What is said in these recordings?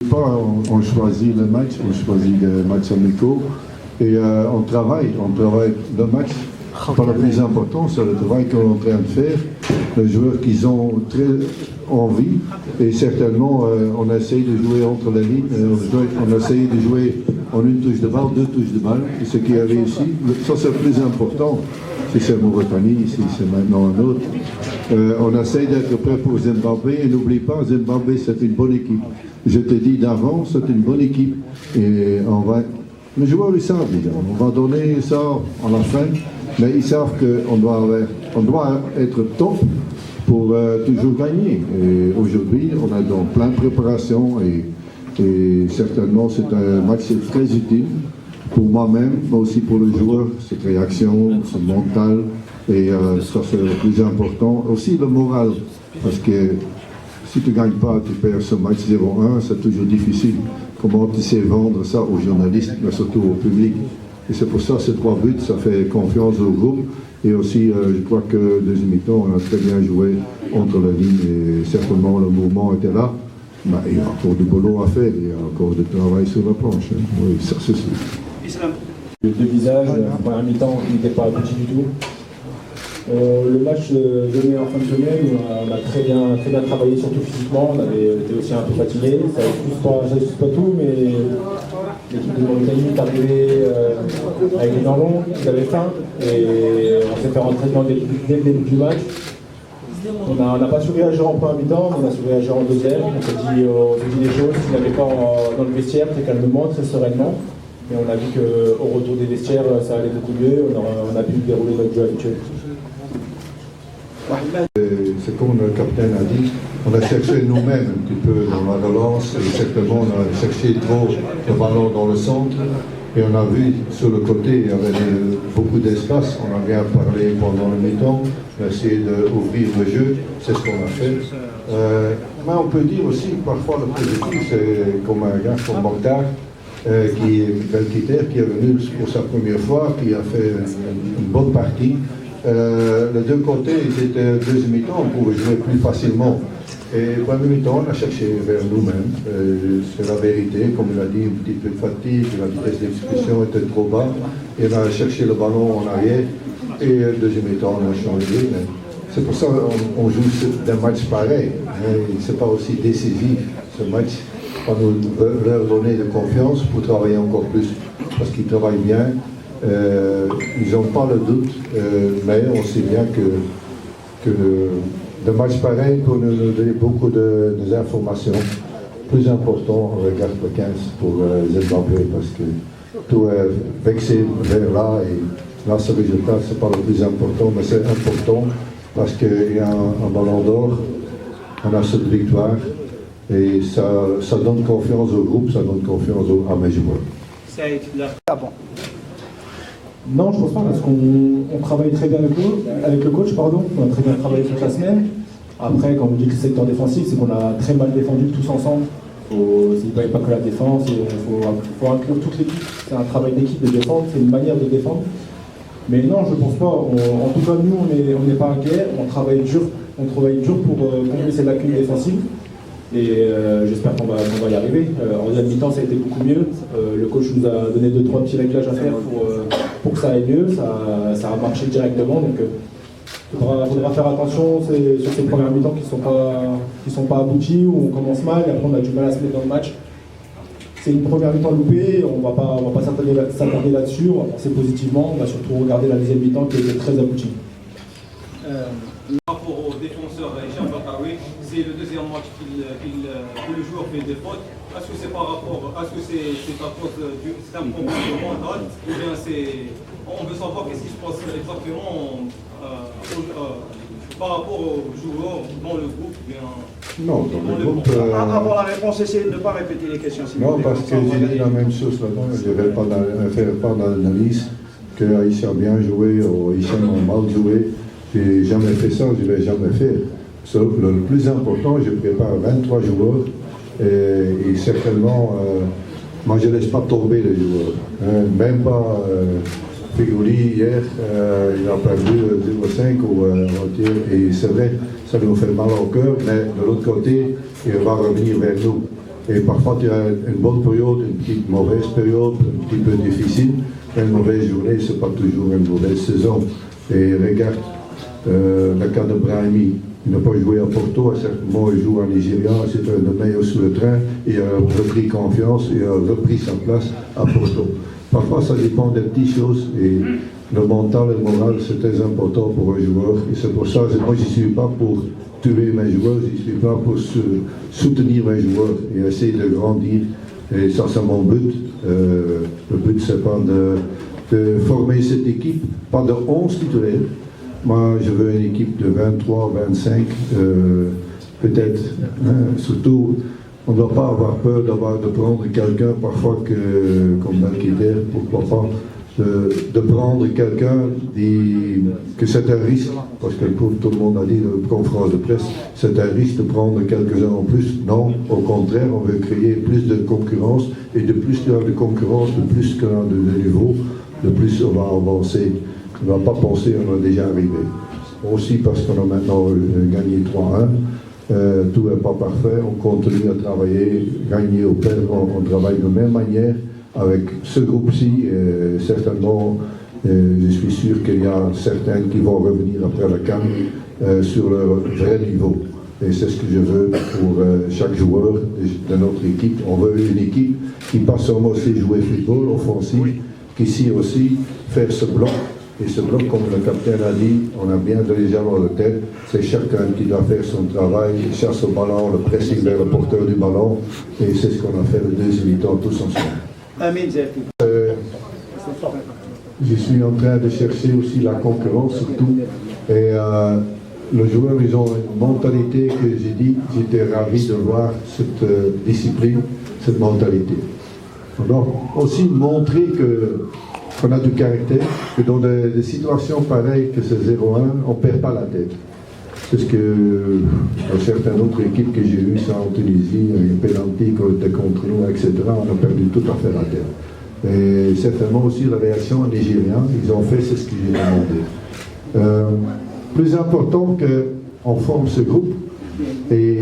pas, on choisit le match, on choisit les matchs amicaux et on travaille le match. Pas le plus important, c'est le travail qu'on est en train de faire. Les joueurs qui ont très envie et certainement on essaye de jouer entre les lignes, on essaye de jouer en une touche de balle, deux touches de balle, et ce qui est réussi, ça c'est le plus important. Si c'est Mauritanie, si c'est maintenant un autre. On essaye d'être prêt pour Zimbabwe et n'oublie pas, Zimbabwe c'est une bonne équipe. Je te dis d'avant, c'est une bonne équipe et on va. Les joueurs ils savent déjà, on va donner ça à la fin, mais ils savent qu'on doit être top pour toujours gagner. Et aujourd'hui, on est dans plein de préparations et certainement c'est un match très utile. Pour moi-même, mais aussi pour le joueur, cette réaction, ce mental, et ça c'est le plus important. Aussi le moral, parce que si tu ne gagnes pas, tu perds ce match 0-1, c'est toujours difficile. Comment tu sais vendre ça aux journalistes, mais surtout au public. Et c'est pour ça, ces 3 buts, ça fait confiance au groupe. Et aussi, je crois que deuxième mi-temps, on a très bien joué entre les lignes, et certainement le mouvement était là. Mais il y a encore du boulot à faire, il y a encore du travail sur la planche. Hein. Oui, ça c'est sûr. Le visage, la première mi-temps, il n'était pas abouti du tout. Le match donné en fin de semaine, on a très bien travaillé, surtout physiquement. On était aussi un peu fatigué. Ça n'excuse pas tout, mais l'équipe de Mauritanie est arrivée avec des dents longues, ils avaient faim, et on s'est fait rentrer dès le début du match. On n'a pas su réagir en première mi-temps, mais on a su réagir en deuxième. On s'est dit les choses, s'il n'avait pas dans le vestiaire, très calmement, très sereinement. Et on a vu qu'au retour des vestiaires, ça allait beaucoup mieux, on a pu dérouler notre jeu habituel. C'est comme le capitaine a dit, on a cherché nous-mêmes un petit peu dans la relance, et certainement on a cherché trop le ballon dans le centre, et on a vu sur le côté, il y avait beaucoup d'espace, on a bien parlé pendant le mi-temps, on a essayé d'ouvrir le jeu, c'est ce qu'on a fait. Mais on peut dire aussi, parfois le positif, c'est comme un gars comme Mokhtar, qui est venu pour sa première fois, qui a fait une bonne partie. Les deux côtés, c'était deuxième mi-temps, on pouvait jouer plus facilement. Et premier mi-temps, on a cherché vers nous-mêmes. C'est la vérité, comme il a dit, un petit peu de fatigue, la vitesse d'exécution était trop bas. Et on a cherché le ballon en arrière. Et deuxième mi-temps, on a changé. C'est pour ça qu'on joue des matchs pareils. Ce n'est pas aussi décisif, ce match. On nous leur donner de confiance pour travailler encore plus, parce qu'ils travaillent bien. Ils n'ont pas le doute, mais on sait bien que de matchs pareils pour nous donner beaucoup d'informations. Plus important, on regarde le 15 pour Zimbabwe, parce que tout est vexé vers là, et là ce résultat, ce n'est pas le plus important, mais c'est important parce qu'il y a un ballon d'or, on a cette victoire. Et ça donne confiance au groupe, ça donne confiance à mes joueurs. Non, je ne pense pas, parce qu'on travaille très bien avec le coach, pardon. On a très bien travaillé toute la semaine. Après, quand on dit que c'est le secteur défensif, c'est qu'on a très mal défendu tous ensemble. Il n'y a pas que la défense, il faut inclure toute l'équipe. C'est un travail d'équipe de défendre, c'est une manière de défendre. Mais non, je ne pense pas. En tout cas, nous, on n'est pas inquiets. On travaille dur pour combler ces lacunes défensives. Et j'espère qu'on va y arriver. En deuxième mi-temps, ça a été beaucoup mieux. Le coach nous a donné 2-3 petits réglages à faire pour que ça aille mieux. Ça a marché directement. Donc il faudra faire attention sur ces premières mi-temps qui sont pas abouties, où on commence mal et après on a du mal à se mettre dans le match. C'est une première mi-temps loupée, on va pas s'attarder là-dessus, on va penser positivement, on va surtout regarder la deuxième mi-temps qui était très aboutie. Par rapport aux défenseurs Hicham Bakaoui, c'est le deuxième match que le joueur fait des fautes. Est-ce que c'est à cause c'est un problème mental, ou bien on veut savoir qu'est-ce qui se passe exactement par rapport aux joueurs dans le groupe, bien. Non, dans le groupe. Avant la réponse, essayez de ne pas répéter les questions. Non, parce que j'ai dit la même chose là-dedans. Je ne vais pas faire part d'analyse que Hicham a bien joué ou Hicham a mal joué. Je n'ai jamais fait ça, je ne l'ai jamais fait. Le plus important, je prépare 23 joueurs et certainement, moi je ne laisse pas tomber les joueurs. Même pas Figoli hier, il a perdu 0,5 et c'est vrai, ça nous fait mal au cœur, mais de l'autre côté, il va revenir vers nous. Et parfois tu as une bonne période, une petite mauvaise période, un petit peu difficile. Une mauvaise journée, c'est pas toujours une mauvaise saison. Et regarde le cas de Brahimi. Il n'a pas joué à Porto, à certains moments il joue en Nigeria, c'était un de meilleurs sur le train, il a repris confiance et a repris sa place à Porto. Parfois ça dépend des petites choses et le mental et le moral c'est très important pour un joueur et c'est pour ça que moi je ne suis pas pour tuer mes joueurs, je ne suis pas pour soutenir mes joueurs et essayer de grandir et ça c'est mon but. Le but c'est pas de former cette équipe, pas de 11 titulaires. Moi, je veux une équipe de 23, 25, peut-être. Hein, surtout, on ne doit pas avoir peur de prendre quelqu'un, parfois comme Balquidère, pourquoi pas, de prendre quelqu'un que c'est un risque, parce que tout le monde a dit dans la conférence de presse, c'est un risque de prendre quelques-uns en plus. Non, au contraire, on veut créer plus de concurrence, et de plus qu'il y a de concurrence, de plus qu'il y a de niveau, de plus on va avancer. On ne va pas penser qu'on est déjà arrivé. Aussi parce qu'on a maintenant gagné 3-1, tout n'est pas parfait, on continue à travailler, gagner ou perdre, on travaille de la même manière avec ce groupe-ci. Certainement, je suis sûr qu'il y a certains qui vont revenir après la CAN sur leur vrai niveau. Et c'est ce que je veux pour chaque joueur de notre équipe. On veut une équipe qui pas seulement sait jouer football offensif, qui sait aussi faire ce bloc. Et ce bloc, comme le capitaine a dit, on a bien déjà dans la tête, c'est chacun qui doit faire son travail, chasse au ballon, le pressing vers le porteur du ballon, et c'est ce qu'on a fait le deuxième mi-temps tous ensemble. Je suis en train de chercher aussi la concurrence surtout, et les joueurs, ils ont une mentalité que j'ai dit, j'étais ravi de voir cette discipline, cette mentalité. On doit aussi montrer qu'on a du caractère, que dans des situations pareilles que ce 0-1, on ne perd pas la tête. Parce que dans certaines autres équipes que j'ai eues, ça en Tunisie, un penalty contre nous, etc., on a perdu tout à fait la tête. Et certainement aussi la réaction nigérienne, ils ont fait, c'est ce que j'ai demandé. Plus important qu'on forme ce groupe, et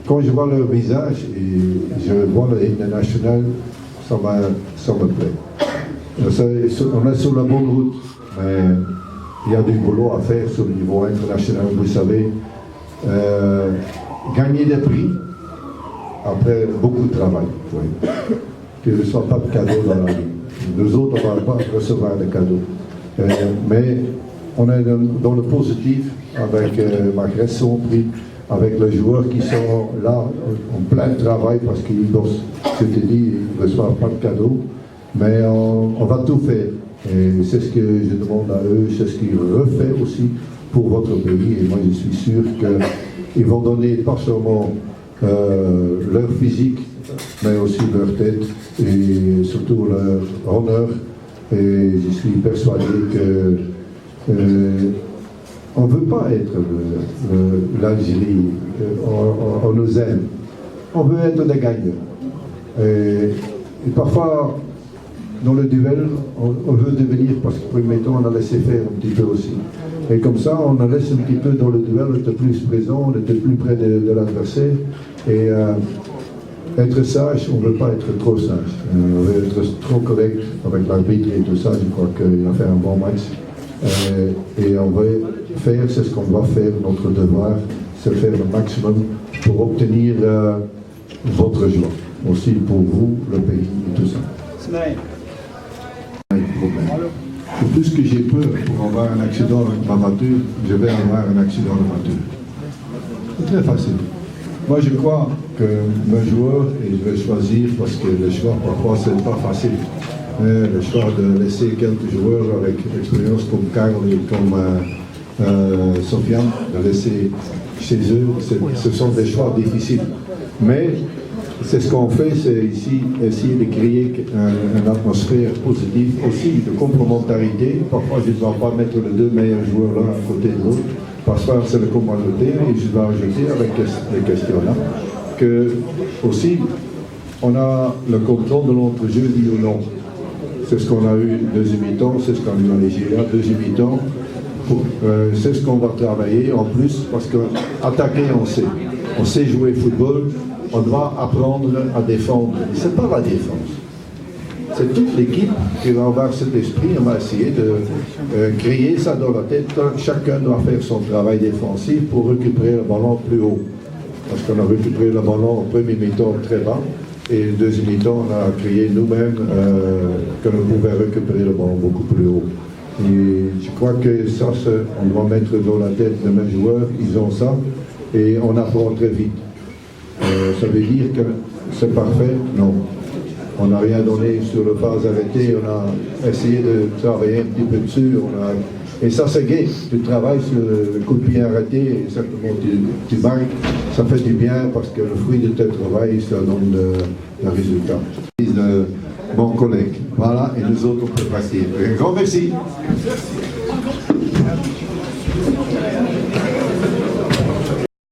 quand je vois leur visage, et je vois l'hymne national, ça me plaît. On est sur la bonne route, mais il y a du boulot à faire sur le niveau international, vous savez. Gagner des prix, après beaucoup de travail. Oui. Que ce ne soit pas de cadeaux dans la vie. Nous autres, on ne va pas recevoir de cadeaux. Mais on est dans le positif, avec ma récent prix, avec les joueurs qui sont là en plein travail, parce qu'ils bossent. Je te dis, ils ne reçoivent pas de cadeaux. Mais on va tout faire. Et c'est ce que je demande à eux, c'est ce qu'ils refont aussi pour votre pays. Et moi, je suis sûr qu'ils vont donner pas seulement leur physique, mais aussi leur tête et surtout leur honneur. Et je suis persuadé que on ne veut pas être l'Algérie. On nous aime. On veut être des gagnants. Et parfois, dans le duel, on veut devenir, parce que premier temps, on a laissé faire un petit peu aussi. Et comme ça, on a laissé un petit peu dans le duel, on était plus présent, on était plus près de l'adversaire. Et être sage, on ne veut pas être trop sage. On veut être trop correct avec l'arbitre et tout ça. Je crois qu'il a fait un bon match. Et on va faire, c'est ce qu'on doit faire, notre devoir, c'est faire le maximum pour obtenir votre joie. Aussi pour vous, le pays et tout ça. Plus que j'ai peur pour avoir un accident avec ma voiture, je vais avoir un accident de voiture. C'est très facile. Moi, je crois que mes joueurs, et je vais choisir parce que le choix, parfois, c'est pas facile. Le choix de laisser quelques joueurs avec expérience comme Karl et comme Sofiane, de laisser chez eux, ce sont des choix difficiles. Mais c'est ce qu'on fait, c'est ici essayer de créer une atmosphère positive, aussi de complémentarité. Parfois, je ne dois pas mettre les deux meilleurs joueurs là à côté de l'autre, parce que c'est le communauté, et je dois ajouter avec les questions-là que aussi on a le contrôle de notre jeu, oui ou non. C'est ce qu'on a eu deuxième mi-temps, c'est ce qu'on a eu en Nigeria, deuxième mi-temps. C'est ce qu'on va travailler en plus, parce qu'attaquer, on sait jouer au football. on doit apprendre à défendre. Ce n'est pas la défense. C'est toute l'équipe qui va avoir cet esprit. On va essayer de créer ça dans la tête. Chacun doit faire son travail défensif pour récupérer le ballon plus haut. Parce qu'on a récupéré le ballon au premier mi-temps très bas. Et le deuxième mi-temps, on a créé nous-mêmes que nous pouvions récupérer le ballon beaucoup plus haut. Et je crois que ça, on doit mettre dans la tête de mes joueurs. Ils ont ça. Et on apprend très vite. Ça veut dire que c'est parfait? Non. On n'a rien donné sur le phase arrêtée, on a essayé de travailler un petit peu dessus. Et ça, c'est gai. Tu travailles sur le coup de pied arrêté, et certainement tu marques. Ça fait du bien parce que le fruit de tes travail, ça donne le résultat. Mon collègue. Voilà, et nous autres, on peut passer. Un grand merci.